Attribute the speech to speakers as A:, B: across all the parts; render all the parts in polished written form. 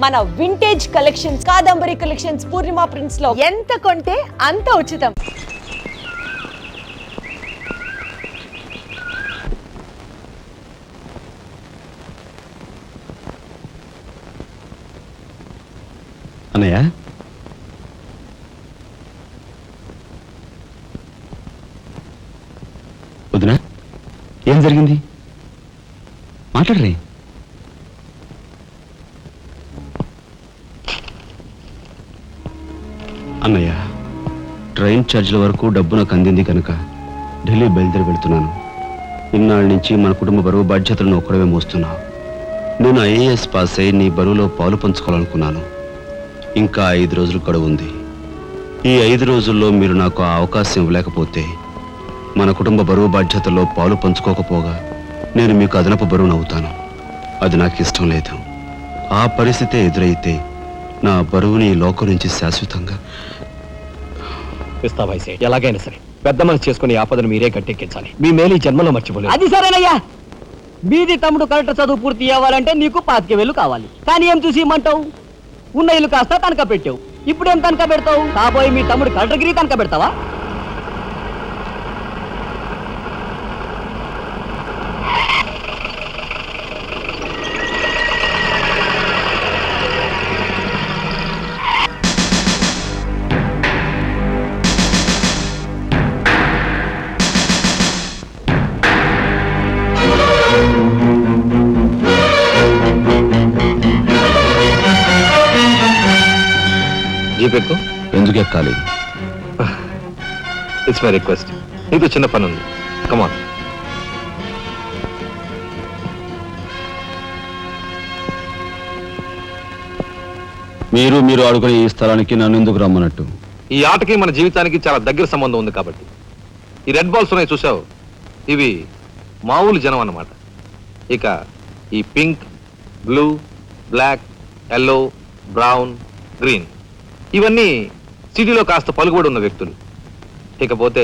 A: మన vintage collections Kadambari collections పూర్ణిమ prints లో ఎంత కొంటే అంత ఉచితం.
B: అన్నయ్య, వదినా, ఏం జరిగింది? మాట్లాడరే. అన్నయ్య, ట్రైన్ ఛార్జీల వరకు డబ్బు నాకు అందింది కనుక ఢిల్లీ బయలుదేరి వెళ్తున్నాను. ఇన్నాళ్ళ నుంచి మన కుటుంబ బరువు బాధ్యతలను ఒక్కడవే మోస్తున్నావు. నేను ఐఏఎస్ పాస్ అయి నీ బరువులో పాలు పంచుకోవాలనుకున్నాను. ఇంకా 5 రోజులు గడువు ఉంది. ఈ 5 రోజుల్లో మీరు నాకు ఆ అవకాశం ఇవ్వలేకపోతే మన కుటుంబ బరువు బాధ్యతల్లో పాలు పంచుకోకపోగా నేను మీకు అదనపు బరువునవుతాను. అది నాకు ఇష్టం లేదు. ఆ పరిస్థితే ఎదురైతే నా బరువుని ఈ లోకం నుంచి శాశ్వతంగా
C: ఎలాగైనా సరే పెద్ద మనసు చేసుకుని ఆపదను మీరే గట్టెక్కించాలి. మీ మేలు జన్మలో మర్చిపోలేదు.
D: అది సరేనయ్యా. మీది తమ్ముడు కరెక్ట్ చదువు పూర్తి అవ్వాలంటే నీకు 25,000 కావాలి. కానీ ఏం చూసి ఇమ్మంటావు? ఉన్న ఇల్లు కాస్త తనక పెట్టావు. ఇప్పుడేం తనక పెడతావు? కాబోయే మీ తమ్ముడు కలెక్టర్గిరి తనక పెడతావా?
C: జీపెక్కు.
B: ఎందుకు ఎక్కాలి?
C: It's my request. నీకు చిన్న పని ఉంది. కమాన్.
B: మీరు ఆడుకునే ఈ స్థలానికి నన్ను ఎందుకు రమ్మన్నట్టు?
C: ఈ ఆటకి మన జీవితానికి చాలా దగ్గర సంబంధం ఉంది కాబట్టి. ఈ రెడ్ బాల్స్ ఉన్నాయి చూసావు, ఇవి మామూలు జనం అన్నమాట. ఇక ఈ pink, blue, black, yellow, brown, green ఇవన్నీ సిటీలో కాస్త పలుకుబడి ఉన్న వ్యక్తులు. ఇకపోతే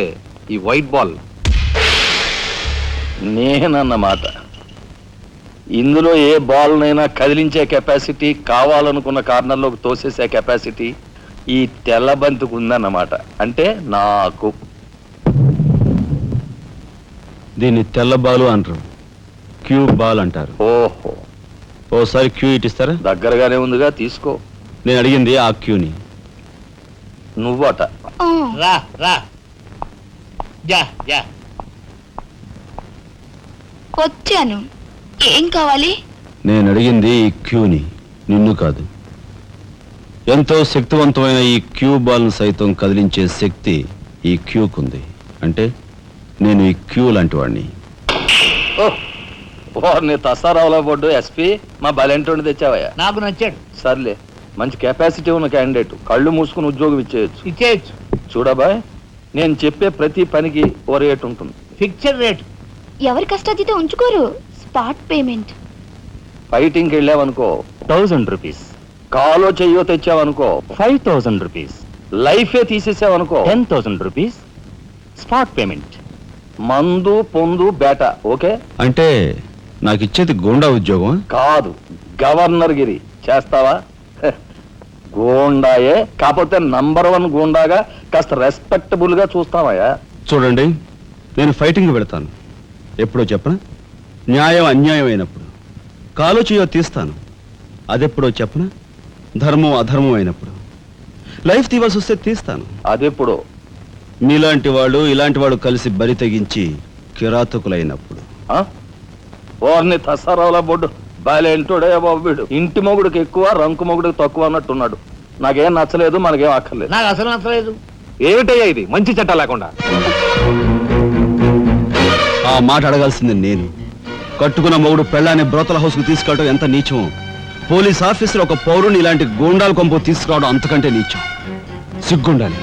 C: ఈ వైట్ బాల్
E: నేనన్నమాట. ఇందులో ఏ బాల్నైనా కదిలించే కెపాసిటీ, కావాలనుకున్న కార్నర్లోకి తోసేసే కెపాసిటీ ఈ తెల్ల బంతికి ఉందన్నమాట. అంటే నాకు.
B: దీన్ని తెల్ల బాలు అంటారు, క్యూ బాల్ అంటారు.
E: ఓహో,
B: ఓసారి క్యూ ఇటిస్తారా?
E: దగ్గరగానే ఉందిగా, తీసుకో.
B: నేను అడిగింది ఆ క్యూని.
E: నువ్వట.
D: రా రా.
F: వచ్చాను. ఏం కావాలి?
B: నేను అడిగింది ఈ క్యూని, నిన్ను కాదు. ఎంతో శక్తివంతమైన ఈ క్యూ బాల్ను సైతం కదిలించే శక్తి ఈ క్యూకుంది. అంటే నేను ఈ క్యూ లాంటి వాడిని.
E: నీ తసారావులో పడ్డు ఎస్పీ మా బలెంటోని తెచ్చావయ్యా.
D: నాకు నచ్చాడు.
E: సర్లే, మంచి కెపాసిటీ ఉన్న క్యాండిడేట్. కళ్ళు మూసుకుని ఉద్యోగం ఇచ్చేయచ్చు. చూడబాయ్, నేను చెప్పే ప్రతి పనికి ఓ రేట్ ఉంటుంది.
D: Fixture rate.
F: ఎవరి కష్టాతీత ఉంచుకోరు. Spot payment.
E: ఫైటింగ్కి వెళ్ళావనుకో
D: 1000 రూపీస్.
E: కాలో చెయ్యో తెచ్చావనుకో
D: 5000 రూపీస్.
E: లైఫే తీసేసావనుకో
D: 10,000 రూపీస్. Spot payment.
E: మందు పొందు బేట. ఓకే?
B: అంటే నాకు ఇచ్చేది గోండా ఉద్యోగం
E: కాదు, గవర్నర్ గిరి. చేస్తావా? గోండాయే, కాకపోతే నంబర్ 1 గోండాగా కాస్త రెస్పెక్టబుల్ గా చూస్తావయ్యా.
B: చూడండి, నేను ఫైటింగ్ పెడతాను. ఎప్పుడో చెప్పనా? న్యాయం అన్యాయం అయినప్పుడు. కాలో చేయో తీస్తాను. అదెప్పుడో చెప్పనా? ధర్మం అధర్మం అయినప్పుడు. లైఫ్ తీవాల్సి వస్తే తీస్తాను.
E: అదెప్పుడు?
B: మీలాంటి వాళ్ళు ఇలాంటి వాడు కలిసి బరి తెగించి కిరాతకులైనప్పుడు.
E: ఓర్ని తసారావుల బొడ్డు బాలేంటోడే బాబు. వీడు ఇంటి మొగుడికి ఎక్కువ, రంకు మొగుడికి తక్కువ అన్నట్టున్నాడు. నాకేం నచ్చలేదు, మనకేం అక్కర్లేదు.
D: నాకు అసలు నచ్చలేదు.
C: ఏమిటయ్యా ఇది? మంచి చట్ట లేకుండా.
B: ఆ మాట అడగాల్సింది నేను. కట్టుకున్న మొగుడు పెళ్ళాన్ని బ్రోతల హౌస్ కు తీసుకెళ్ళడం ఎంత నీచమో, పోలీస్ ఆఫీసర్ ఒక పౌరుని ఇలాంటి గూండాల కొంపు తీసుకురావడం అంతకంటే నీచం. సిగ్గుండాలి.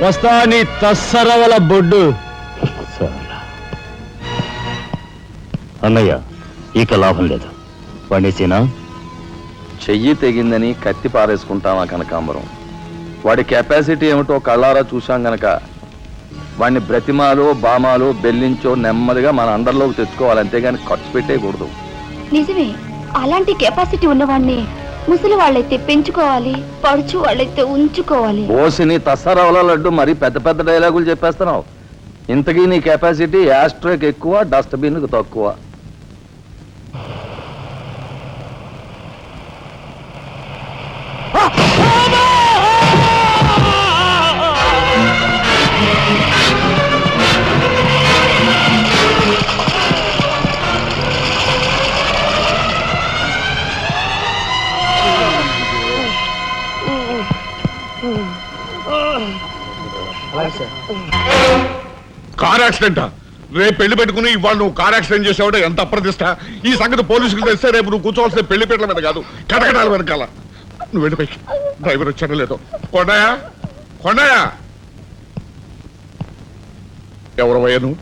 B: వస్తా నీ తస్సరవల బొడ్డు.
E: అన్నయ్య ఇక లాభం లేదు. పండేసేనా? చెయ్యి తెగిందని కత్తి పారేసుకుంటామా కనకాంబరం? వాడి కెపాసిటీ ఏమిటో కళ్ళారా చూశాం గనక వాడిని బ్రతిమాలో బామాలో బెల్లించో నెమ్మదిగా మన అండర్లోకి తెచ్చుకోవాలి, అంతేగాని ఖర్చు పెట్టేయకూడదు.
F: నిజమే, అలాంటి కెపాసిటీ ఉన్నవాడిని ముసలి వాళ్ళైతే పెంచుకోవాలి, పడుచు వాళ్ళైతే ఉంచుకోవాలి.
E: ఓసిని తస్సరవల లడ్డు మరి పెద్ద పెద్ద డైలాగులు చెప్పేస్తున్నావు. ఇంతకీ నీ కెపాసిటీ యాస్ట్రోకి ఎక్కువ, డస్ట్బిన్కి తక్కువ.
G: కార్ యాక్సిడెంట్ రేపు పెళ్లి పెట్టుకుని ఇవాళ నువ్వు కార్ యాక్సిడెంట్ చేసావు, ఎంత అప్రదిష్ట. ఈ సంగతి పోలీసులకు తెస్తే రేపు నువ్వు కూర్చోవాల్సిన పెళ్లి పీటల మీద కాదు, కటకటాల వెనకాల. నువ్వు వెళ్ళిపోయి డ్రైవర్ వచ్చాడో లేదో. కొండయా కొండయా, ఎవరవయ్యా నువ్వు?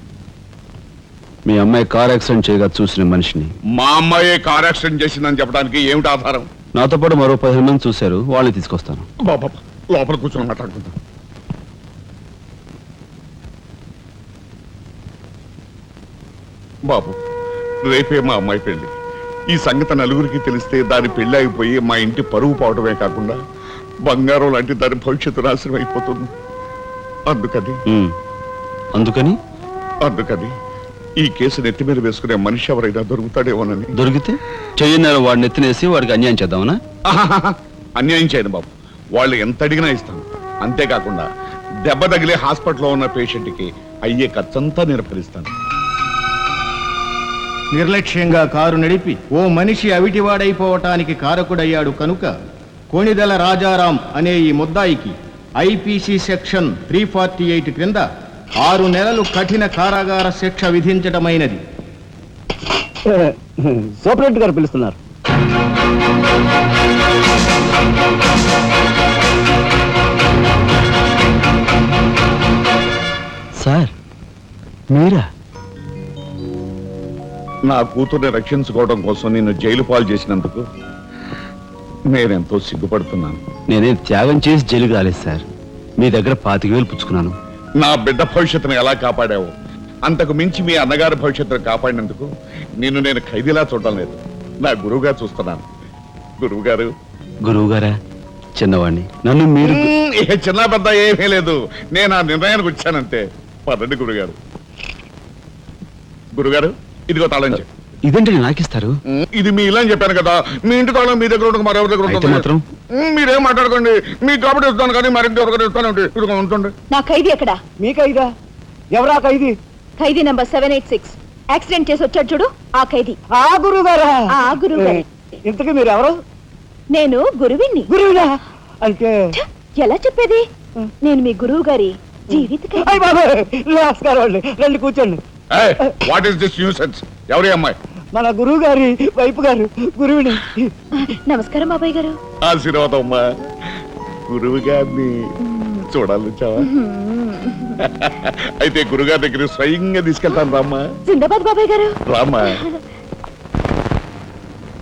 B: మీ అమ్మాయి కార్ యాక్సిడెంట్ చేయగా చూసిన మనిషిని.
G: మా అమ్మాయి కార్ యాక్సిడెంట్ చేసిందని చెప్పడానికి ఏమిటి ఆధారం?
B: నాతో పాటు మరో 15 మంది చూశారు, వాళ్ళని తీసుకొస్తాను.
G: బాబా లోపల కూర్చొని మాట్లాడుకుందాం. బాబు, రేపే మా అమ్మాయి పెళ్లి. ఈ సంగతి నలుగురికి తెలిస్తే దాని పెళ్లి అయిపోయి మా ఇంటి పరువు పోవడమే కాకుండా బంగారం లాంటి దాని భవిష్యత్తు నాశనం అయిపోతుంది.
B: అందుకని
G: అందుకని ఈ కేసు నెత్తి మీద వేసుకునే మనిషి ఎవరైనా దొరుకుతాడేమోనని.
B: దొరికితే చెయ్యన్నారు వాడిని ఎత్తినేసి వాడికి అన్యాయం చేద్దామనా?
G: అన్యాయం చేయను బాబు, వాళ్ళు ఎంత అడిగినా ఇస్తాను. అంతేకాకుండా దెబ్బ తగిలే హాస్పిటల్లో ఉన్న పేషెంట్కి అయ్యే ఖర్చంతా నేను భరిస్తాను.
H: నిర్లక్ష్యంగా కారు నడిపి ఓ మనిషి అవిటివాడైపోవటానికి కారకుడయ్యాడు కనుక కోణిదెల రాజారాం అనే ఈ ముద్దాయికి ఐపీసీ సెక్షన్ 348 క్రింద 6 నెలలు కఠిన కారాగార శిక్ష విధించడమైనది.
D: సూపరింటెండెంట్ గారు పిలుస్తున్నారు.
B: సార్ మీరా?
G: నా కూతుర్ని రక్షించుకోవడం కోసం నిన్ను జైలు పాలు చేసినందుకు నేనెంతో సిగ్గుపడుతున్నాను.
B: నేనేం త్యాగం చేసి జైలుకి రాలేదు సార్, మీ దగ్గర 25,000 పుచ్చుకున్నాను.
G: నా బిడ్డ భవిష్యత్తును ఎలా కాపాడావో అంతకు మించి మీ అన్నగారి భవిష్యత్తును కాపాడినందుకు నిన్ను నేను ఖైదీలా చూడడం లేదు, నా గురువుగా చూస్తున్నాను. గురువు గారు.
B: గురువు గారా? చిన్నవాడిని, నన్ను మీరు.
G: ఏ చిన్న పెద్ద ఏమీ లేదు, నేను ఆ నిర్ణయానికి వచ్చానంతే. పదండి గురుగారు. గురుగారు, ఇదిగో తాళం చెయ్యి.
B: ఇదేంటి నాకిస్తారు?
G: ఇది మీ ఇలా అని చెప్పాను కదా, మీ ఇంటి తాళం మీ దగ్గర ఉండక మరెవరి దగ్గర
B: అయితే
G: ఉంటుంది.
B: మాత్రం
G: మీరేం మాట్లాడుకోండి, మీ కాబట్టి ఇస్తాను కానీ మరింకెవరికైనా ఇస్తానండి. ఇదిగో ఉంటుంది.
A: నా ఖైదీ ఎక్కడా?
D: మీ ఖైదా? ఎవరా ఖైదీ?
A: ఖైదీ నంబర్ 786 యాక్సిడెంట్ చేసి వచ్చాడు చూడు, ఆ ఖైదీ.
D: ఆ గురువు గారా?
A: ఆ గురువు గారే.
D: ఇంతకీ మీరు ఎవరు?
A: నేను గురువిని.
D: గురువునా అంటే?
A: ఎలా చెప్పేది? నేను మీ గురువు గారి జీవిత ఖైదీ.
D: అయ్య బాబాయ్, నమస్కారం అండి, రండి కూర్చోండి.
G: What is this nuisance? ఎవరి అమ్మాయి?
D: మన గురువు గారి వైపు గారు, గురువుని.
A: నమస్కారం బాబాయ్ గారు.
G: ఆశీర్వాదం అమ్మా. గురువు గారిని చూడాలి వచ్చావా? అయితే గురుగారి దగ్గర స్వయంగా తీసుకెళ్తాను రామ్మా.
A: జిందాబాద్ బాబాయ్ గారు.
G: రామ్మా.